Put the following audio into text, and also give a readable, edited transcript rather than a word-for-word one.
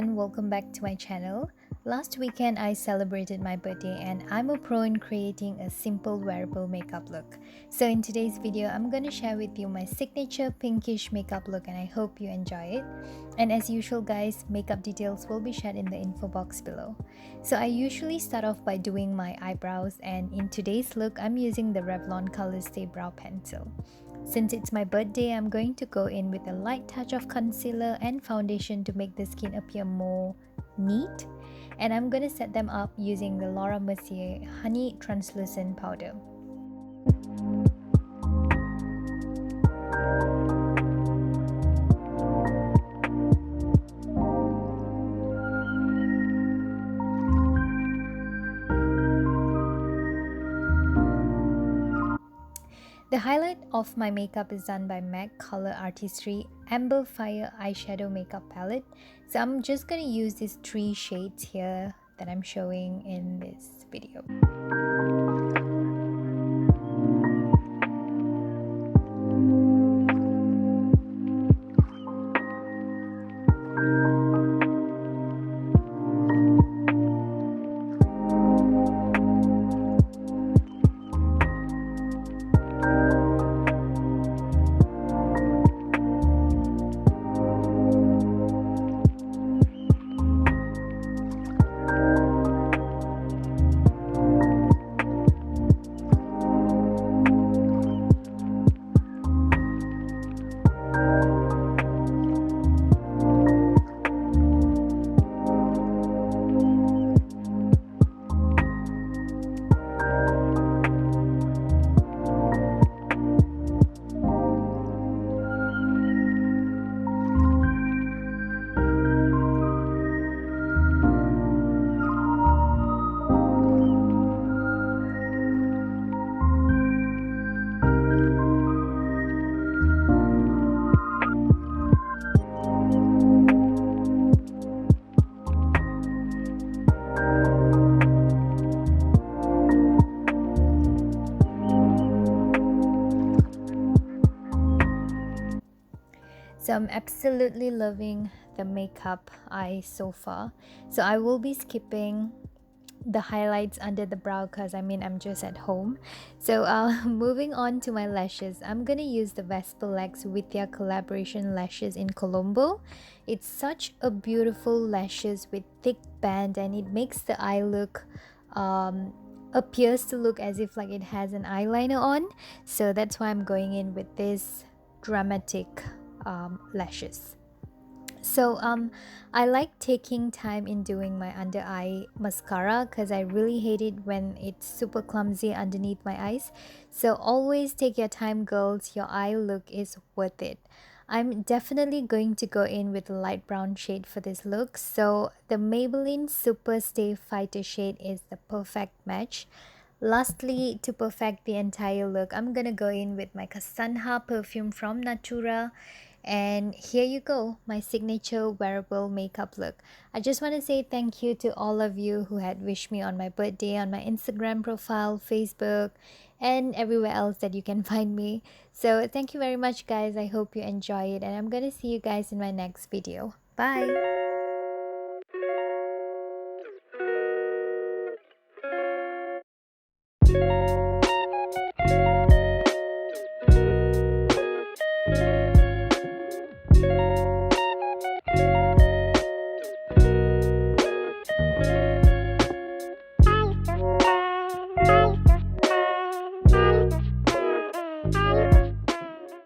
everyone, welcome back to my channel. Last weekend I celebrated my birthday and I'm a pro in creating a simple wearable makeup look. So in today's video I'm going to share with you my signature pinkish makeup look and I hope you enjoy it. And as usual guys, makeup details will be shared in the info box below. So I usually start off by doing my eyebrows, and in today's look I'm using the REVLON Color Stay brow pencil. Since it's my birthday, I'm going to go in with a light touch of concealer and foundation to make the skin appear more neat. And I'm going to set them up using the Laura Mercier Honey Translucent Powder. The highlight of my makeup is done by MAC Color Artistry Amber Fire Eyeshadow Makeup Palette. So I'm just going to use these 3 shades here that I'm showing in this video. So I'm absolutely loving the makeup eye so far. So I will be skipping the highlights under the brow because I'm just at home. So moving on to my lashes, I'm gonna use the Vesper Vithya collaboration lashes in Colombo. It's such a beautiful lashes with thick band and it makes the eye look appears to look as if like it has an eyeliner on. So that's why I'm going in with this dramatic lashes. So I like taking time in doing my under eye mascara because I really hate it when it's super clumsy underneath my eyes. So always take your time girls, your eye look is worth it. I'm definitely going to go in with a light brown shade for this look. So the Maybelline Super Stay Fighter shade is the perfect match. Lastly, to perfect the entire look, I'm gonna go in with my Castanha perfume from Natura. And here you go, my signature wearable makeup look. I just want to say thank you to all of you who had wished me on my birthday on my Instagram profile, Facebook, and everywhere else that you can find me. So thank you very much guys. I hope you enjoy it and I'm gonna see you guys in my next video. Bye.